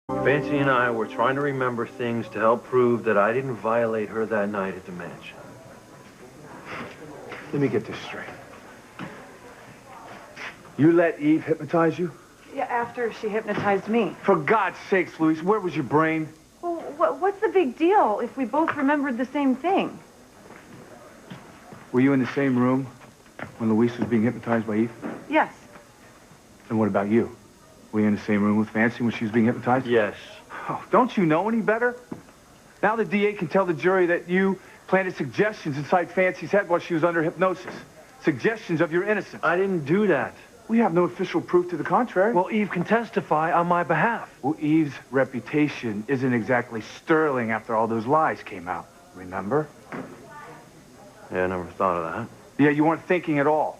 Fancy and I were trying to remember things to help prove that I didn't violate her that night at the mansion. Let me get this straight. You let Eve hypnotize you? Yeah, after she hypnotized me. For God's sakes, Louise, where was your brain? Well, what's the big deal if we both remembered the same thing? Were you in the same room when Louise was being hypnotized by Eve? Yes. And what about you? Were you in the same room with Fancy when she was being hypnotized? Yes. Oh, don't you know any better? Now the DA can tell the jury that you planted suggestions inside Fancy's head while she was under hypnosis. Suggestions of your innocence. I didn't do that. We have no official proof to the contrary. Well, Eve can testify on my behalf. Well, Eve's reputation isn't exactly sterling after all those lies came out. Remember? Yeah, I never thought of that. Yeah, you weren't thinking at all.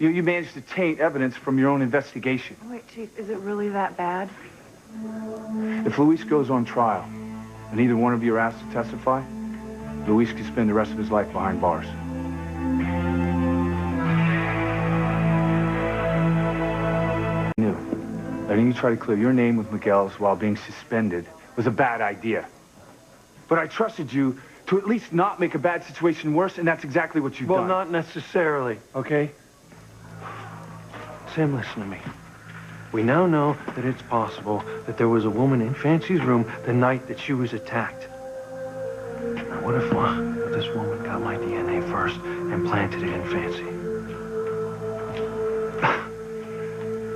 You managed to taint evidence from your own investigation. Wait, Chief, is it really that bad? If Luis goes on trial, and either one of you are asked to testify, Luis could spend the rest of his life behind bars. I knew. Letting you try to clear your name with Miguel's while being suspended was a bad idea. But I trusted you to at least not make a bad situation worse, and that's exactly what you've done. Well, not necessarily, okay? Sam, listen to me. We now know that it's possible that there was a woman in Fancy's room the night that she was attacked. Now, what if this woman got my DNA first and planted it in Fancy?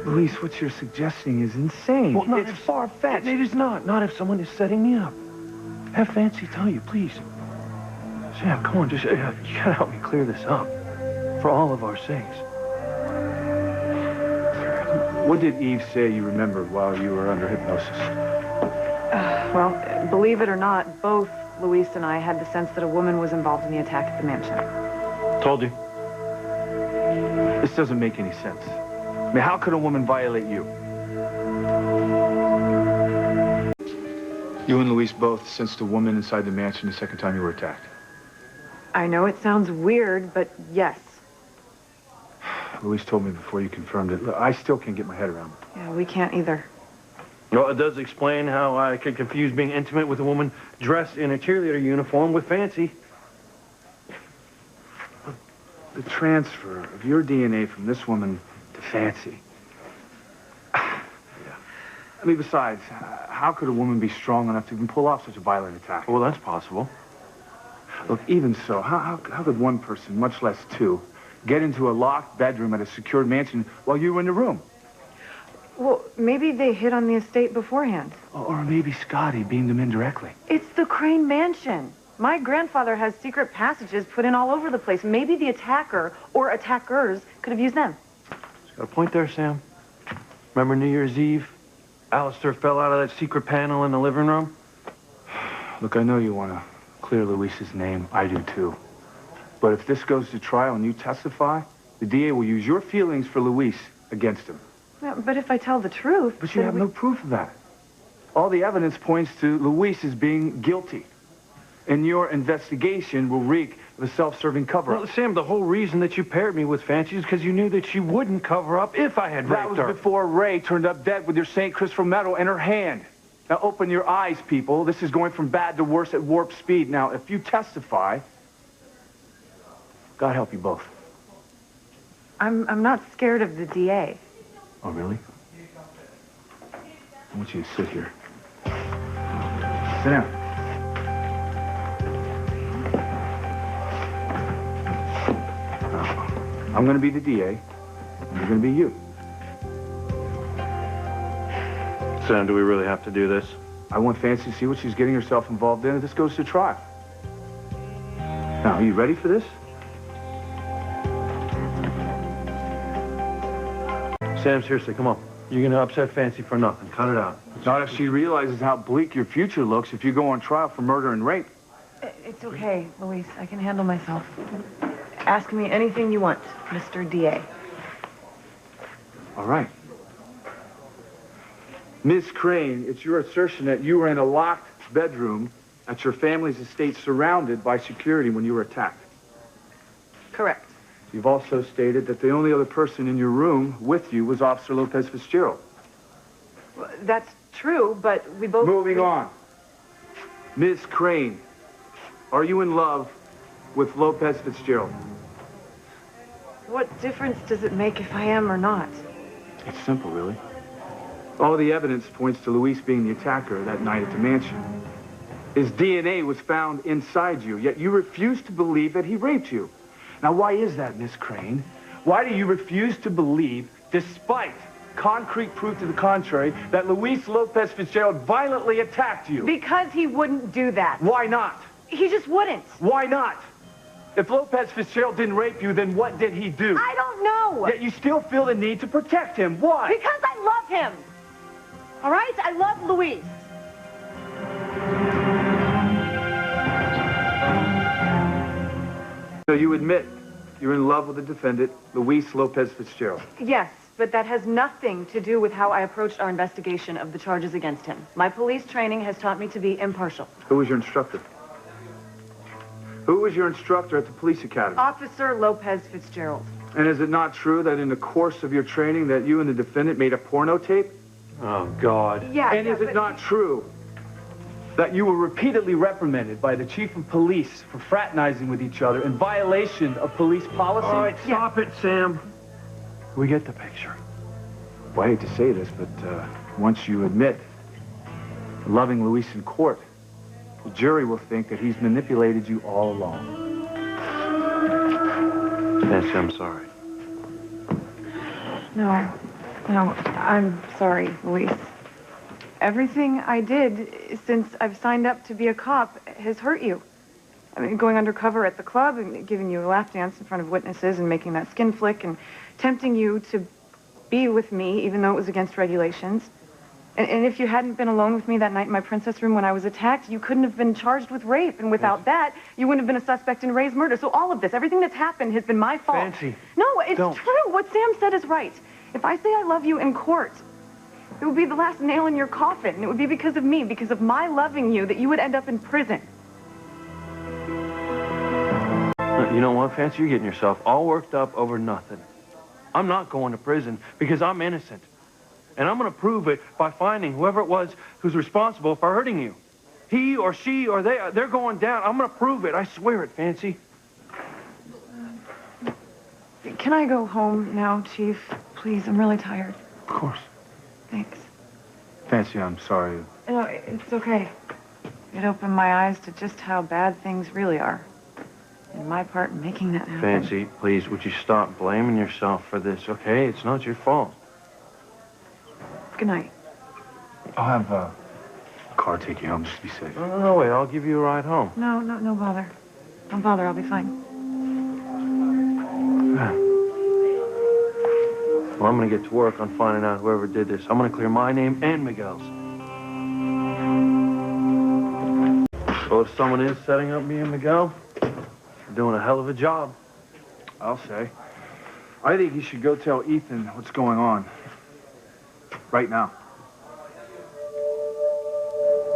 Luis, what you're suggesting is insane. Well, it's far-fetched. It is not. Not if someone is setting me up. Have Fancy tell you, please. Sam, come on, just, you gotta help me clear this up. For all of our sakes. What did Eve say you remembered while you were under hypnosis? Well, believe it or not, both Luis and I had the sense that a woman was involved in the attack at the mansion. Told you. This doesn't make any sense. I mean, how could a woman violate you? You and Luis both sensed a woman inside the mansion the second time you were attacked. I know it sounds weird, but yes. Luis told me before you confirmed it. Look, I still can't get my head around it. Yeah, we can't either. Well, it does explain how I could confuse being intimate with a woman dressed in a cheerleader uniform with Fancy. The transfer of your DNA from this woman to Fancy. I mean, besides, how could a woman be strong enough to even pull off such a violent attack? Well, that's possible. Look, even so, how could one person, much less two, get into a locked bedroom at a secured mansion while you were in the room? Well, maybe they hid on the estate beforehand. Or maybe Scotty beamed them in directly. It's the Crane Mansion. My grandfather has secret passages put in all over the place. Maybe the attacker or attackers could have used them. Got a point there, Sam. Remember New Year's Eve? Alistair fell out of that secret panel in the living room? Look, I know you want to clear Luis's name. I do, too. But if this goes to trial and you testify, the DA will use your feelings for Luis against him. Yeah, but if I tell the truth... But you have no proof of that. All the evidence points to Luis as being guilty. And your investigation will reek of a self-serving cover-up. Well, Sam, the whole reason that you paired me with Fancy is because you knew that she wouldn't cover up if I had raped her. That was before Ray turned up dead with your St. Christopher medal in her hand. Now, open your eyes, people. This is going from bad to worse at warp speed. Now, if you testify... God help you both. I'm not scared of the DA. Oh, really? I want you to sit here. Sit down. Now, I'm going to be the DA, and you're going to be you. Sam, do we really have to do this? I want Fancy to see what she's getting herself involved in if this goes to trial. Now, are you ready for this? Sam, seriously, come on. You're going to upset Fancy for nothing. Cut it out. Not if she realizes how bleak your future looks if you go on trial for murder and rape. It's okay, Luis. I can handle myself. Ask me anything you want, Mr. DA. All right. Ms. Crane, it's your assertion that you were in a locked bedroom at your family's estate surrounded by security when you were attacked. Correct. You've also stated that the only other person in your room with you was Officer Lopez Fitzgerald. That's true, but we both... Moving on. Miss Crane, are you in love with Lopez Fitzgerald? What difference does it make if I am or not? It's simple, really. All the evidence points to Luis being the attacker that night at the mansion. His DNA was found inside you, yet you refuse to believe that he raped you. Now, why is that, Miss Crane? Why do you refuse to believe, despite concrete proof to the contrary, that Luis Lopez Fitzgerald violently attacked you? Because he wouldn't do that. Why not? He just wouldn't. Why not? If Lopez Fitzgerald didn't rape you, then what did he do? I don't know. Yet you still feel the need to protect him. Why? Because I love him. All right? I love Luis. So you admit you're in love with the defendant, Luis Lopez Fitzgerald. Yes, but that has nothing to do with how I approached our investigation of the charges against him. My police training has taught me to be impartial. Who was your instructor? Who was your instructor at the police academy? Officer Lopez Fitzgerald. And is it not true that in the course of your training that you and the defendant made a porno tape? Oh, God. Yeah, And is it not true that you were repeatedly reprimanded by the chief of police for fraternizing with each other in violation of police policy? All right, stop it, Sam. We get the picture. Well, I hate to say this, but once you admit loving Luis in court, the jury will think that he's manipulated you all along. Nancy, I'm sorry. No, I'm sorry, Luis. Everything I did since I've signed up to be a cop has hurt you. I mean, going undercover at the club and giving you a lap dance in front of witnesses and making that skin flick and tempting you to be with me, even though it was against regulations. And if you hadn't been alone with me that night in my princess room when I was attacked, you couldn't have been charged with rape. And without that, you wouldn't have been a suspect in Ray's murder. So all of this, everything that's happened has been my fault. Fancy. No, it's Don't. true. What Sam said is right. If I say I love you in court, it would be the last nail in your coffin. And it would be because of me, because of my loving you, that you would end up in prison. You know what, Fancy? You're getting yourself all worked up over nothing. I'm not going to prison because I'm innocent. And I'm going to prove it by finding whoever it was who's responsible for hurting you. He or she or they're going down. I'm going to prove it. I swear it, Fancy. Can I go home now, Chief? Please, I'm really tired. Of course. Thanks. Fancy, I'm sorry. No, it's okay. It opened my eyes to just how bad things really are. And my part in making that happen. Fancy, please, would you stop blaming yourself for this, okay? It's not your fault. Good night. I'll have a car take you home just to be safe. No, wait, I'll give you a ride home. No bother. Don't bother, I'll be fine. Well, I'm going to get to work on finding out whoever did this. I'm going to clear my name and Miguel's. So if someone is setting up me and Miguel, they're doing a hell of a job. I'll say. I think you should go tell Ethan what's going on. Right now.